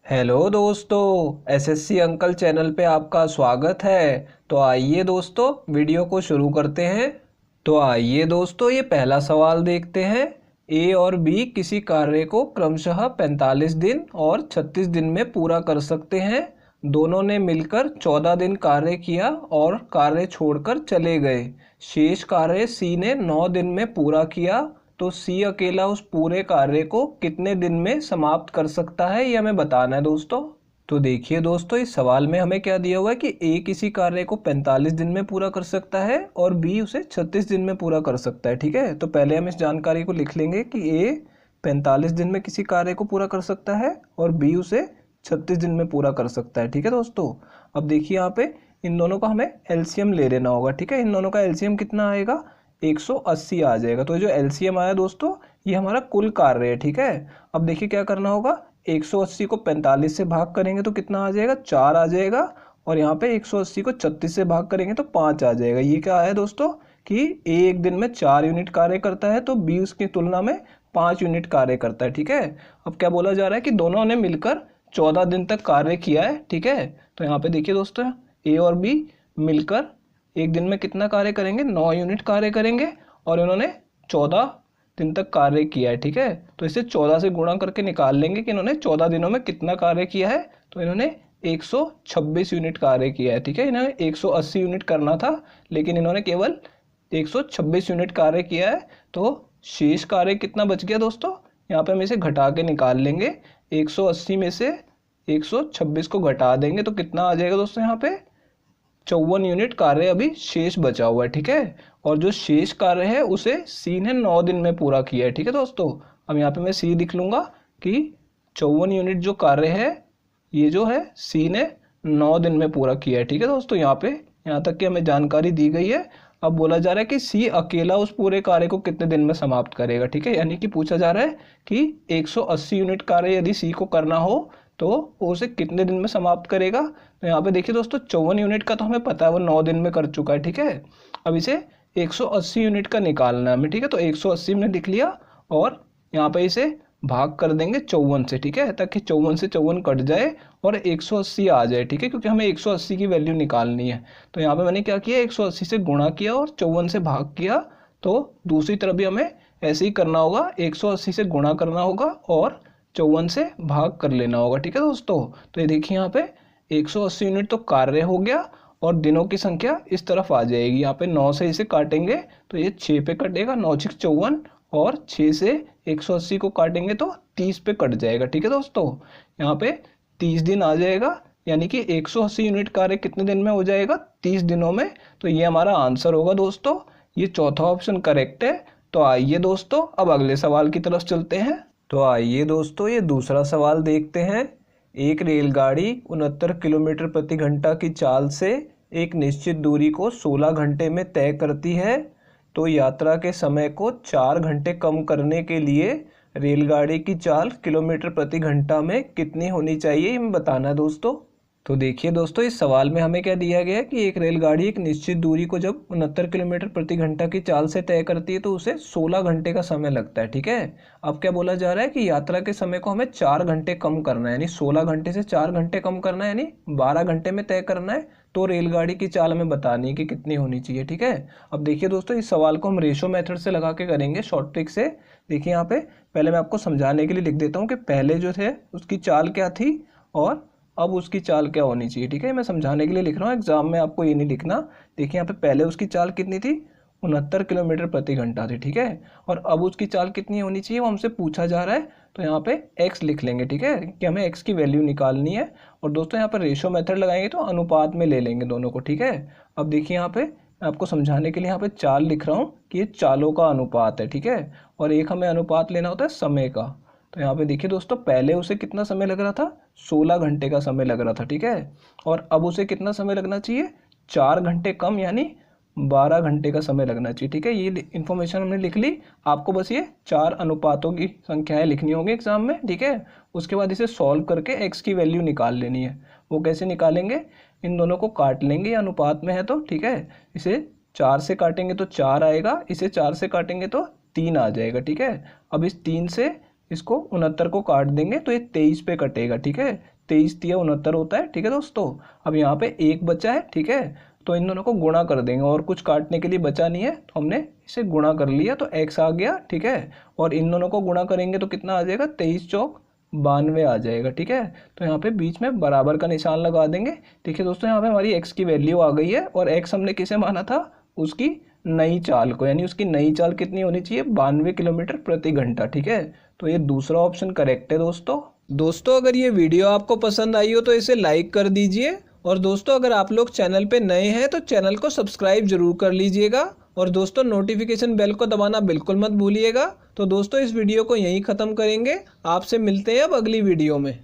Hello दोस्तों, SSC uncle channel पे आपका स्वागत है। तो आइए दोस्तों वीडियो को शुरू करते हैं। तो आइए दोस्तों ये पहला सवाल देखते हैं। ए और बी किसी कार्य को क्रमशः 45 दिन और 36 दिन में पूरा कर सकते हैं। दोनों ने मिलकर 14 दिन कार्य किया और कार्य छोड़कर चले गए। शेष कार्य सी ने 9 दिन में पूरा किया। तो सी अकेला उस पूरे कार्य को कितने दिन में समाप्त कर सकता है, ये हमें बताना है दोस्तों। तो देखिए दोस्तों, इस सवाल में हमें क्या दिया हुआ है कि ए किसी कार्य को 45 दिन में पूरा कर सकता है और बी उसे 36 दिन में पूरा कर सकता है। ठीक है, तो पहले हम इस जानकारी को लिख लेंगे कि ए 45 दिन में किसी कार्य को पूरा कर सकता है और बी उसे 36 दिन में पूरा कर सकता है। ठीक है दोस्तों, अब देखिए यहाँ पे इन दोनों का हमें एलसीएम ले लेना होगा। ठीक है, इन दोनों का एलसीएम कितना आएगा, 180 आ जाएगा। तो जो एलसीएम आया दोस्तों, ये हमारा कुल कार्य है। ठीक है, अब देखिए क्या करना होगा, 180 को 45 से भाग करेंगे तो कितना आ जाएगा, 4 आ जाएगा। और यहाँ पे 180 को 36 से भाग करेंगे तो 5 आ जाएगा। ये क्या है दोस्तों कि ए एक दिन में 4 यूनिट कार्य करता है तो बी उसकी तुलना में 5 यूनिट कार्य करता है। ठीक है, अब क्या बोला जा रहा है कि दोनों ने मिलकर 14 दिन तक कार्य किया है। ठीक है, तो यहाँ पे देखिए दोस्तों, ए और बी मिलकर एक दिन में कितना कार्य करेंगे, 9 यूनिट कार्य करेंगे और इन्होंने 14 दिन तक कार्य किया है। ठीक है, तो इसे 14 से गुणा करके निकाल लेंगे कि इन्होंने 14 दिनों में कितना कार्य किया है। तो इन्होंने 126 यूनिट कार्य किया है। ठीक है, इन्हें 180 यूनिट करना था लेकिन इन्होंने केवल 126 यूनिट कार्य किया है। तो शेष कार्य कितना बच गया दोस्तों, यहाँ पे हम इसे घटा के निकाल लेंगे। 180 में से 126 को घटा देंगे तो कितना आ जाएगा दोस्तों, यहाँ पे 54 यूनिट कार्य अभी शेष बचा हुआ है। ठीक है, और जो शेष कार्य है उसे सी ने 9 दिन में पूरा किया है। ठीक है दोस्तों, अब यहाँ पे मैं सी लिख लूंगा कि 54 यूनिट जो कार्य है ये जो है सी ने 9 दिन में पूरा किया है। ठीक है दोस्तों, यहाँ तक की हमें जानकारी दी गई है। अब बोला जा रहा है कि सी अकेला उस पूरे कार्य को कितने दिन में समाप्त करेगा। ठीक है, यानी कि पूछा जा रहा है कि 180 यूनिट कार्य यदि सी को करना हो तो वो उसे कितने दिन में समाप्त करेगा। तो यहाँ पे देखिए दोस्तों, 54 यूनिट का तो हमें पता है वो 9 दिन में कर चुका है। ठीक है, अब इसे 180 यूनिट का निकालना है हमें। ठीक है, तो 180 हमने लिख लिया और यहाँ पे इसे भाग कर देंगे 54 से। ठीक है, ताकि 54 से 54 कट जाए और 180 आ जाए। ठीक है, क्योंकि हमें 180 की वैल्यू निकालनी है। तो यहाँ पे मैंने क्या किया, 180 से गुणा किया और 54 से भाग किया। तो दूसरी तरफ भी हमें ऐसे ही करना होगा, 180 से गुणा करना होगा और 54 से भाग कर लेना होगा। ठीक है दोस्तों, तो ये देखिए यहाँ पे 180 यूनिट तो कार्य हो गया और दिनों की संख्या इस तरफ आ जाएगी। यहाँ पे 9 से इसे काटेंगे तो ये 6 पे कटेगा, 9 6 54, और 6 से 180 को काटेंगे तो 30 पे कट जाएगा। ठीक है दोस्तों, यहाँ पे 30 दिन आ जाएगा, यानी कि 180 यूनिट कार्य कितने दिन में हो जाएगा, 30 दिनों में। तो ये हमारा आंसर होगा दोस्तों, ये चौथा ऑप्शन करेक्ट है। तो आइए दोस्तों अब अगले सवाल की तरफ चलते हैं। तो आइए दोस्तों ये दूसरा सवाल देखते हैं। एक रेलगाड़ी 69 किलोमीटर प्रति घंटा की चाल से एक निश्चित दूरी को 16 घंटे में तय करती है। तो यात्रा के समय को 4 घंटे कम करने के लिए रेलगाड़ी की चाल किलोमीटर प्रति घंटा में कितनी होनी चाहिए, ये हमें बताना है दोस्तों। तो देखिए दोस्तों, इस सवाल में हमें क्या दिया गया है कि एक रेलगाड़ी एक निश्चित दूरी को जब 69 किलोमीटर प्रति घंटा की चाल से तय करती है तो उसे 16 घंटे का समय लगता है। ठीक है, अब क्या बोला जा रहा है कि यात्रा के समय को हमें 4 घंटे कम करना है, यानी 16 घंटे से 4 घंटे कम करना है, यानी 12 घंटे में तय करना है। तो रेलगाड़ी की चाल हमें बतानी है कि कितनी होनी चाहिए। ठीक है, अब देखिए दोस्तों, इस सवाल को हम रेशो मेथड से लगा के करेंगे, शॉर्ट ट्रिक से। देखिए यहाँ पे पहले मैं आपको समझाने के लिए लिख देता हूँ कि पहले जो थे उसकी चाल क्या थी और अब उसकी चाल क्या होनी चाहिए। ठीक है, मैं समझाने के लिए लिख रहा हूँ, एग्जाम में आपको ये नहीं लिखना। देखिए यहाँ पे पहले उसकी चाल कितनी थी, 69 किलोमीटर प्रति घंटा थी। ठीक है, और अब उसकी चाल कितनी होनी चाहिए वो हमसे पूछा जा रहा है। तो यहाँ पे x लिख लेंगे। ठीक है, कि हमें x की वैल्यू निकालनी है। और दोस्तों यहाँ पर रेशो मेथड लगाएंगे तो अनुपात में ले लेंगे दोनों को। ठीक है, अब देखिए यहाँ पे मैं आपको समझाने के लिए यहाँ पे चाल लिख रहा हूँ कि ये चालों का अनुपात है। ठीक है, और एक हमें अनुपात लेना होता है समय का। तो यहाँ पे देखिए दोस्तों, पहले उसे कितना समय लग रहा था, 16 घंटे का समय लग रहा था। ठीक है, और अब उसे कितना समय लगना चाहिए, 4 घंटे कम, यानी 12 घंटे का समय लगना चाहिए। ठीक है, ये इन्फॉर्मेशन हमने लिख ली। आपको बस ये 4 अनुपातों की संख्याएं लिखनी होंगी एग्जाम में। ठीक है, उसके बाद इसे सॉल्व करके x की वैल्यू निकाल लेनी है। वो कैसे निकालेंगे, इन दोनों को काट लेंगे, अनुपात में है तो। ठीक है, इसे 4 से काटेंगे तो 4 आएगा, इसे 4 से काटेंगे तो 3 आ जाएगा। ठीक है, अब इस 3 से इसको 69 को काट देंगे तो ये 23 पे कटेगा। ठीक है, 23 तिया 69 होता है। ठीक है दोस्तों, अब यहाँ पे 1 बचा है। ठीक है, तो इन दोनों को गुणा कर देंगे और कुछ काटने के लिए बचा नहीं है तो हमने इसे गुणा कर लिया तो x आ गया। ठीक है, और इन दोनों को गुणा करेंगे तो कितना आ जाएगा, 23 चौक 92 आ जाएगा। ठीक है, तो यहाँ पे बीच में बराबर का निशान लगा देंगे। ठीक है दोस्तों, यहाँ पे हमारी x की वैल्यू आ गई है और x हमने किसे माना था, उसकी नई चाल को, यानी उसकी नई चाल कितनी होनी चाहिए, 92 किलोमीटर प्रति घंटा। ठीक है, तो ये दूसरा ऑप्शन करेक्ट है दोस्तों अगर ये वीडियो आपको पसंद आई हो तो इसे लाइक कर दीजिए, और दोस्तों अगर आप लोग चैनल पे नए हैं तो चैनल को सब्सक्राइब जरूर कर लीजिएगा, और दोस्तों नोटिफिकेशन बेल को दबाना बिल्कुल मत भूलिएगा। तो दोस्तों इस वीडियो को यहीं ख़त्म करेंगे, आपसे मिलते हैं अब अगली वीडियो में।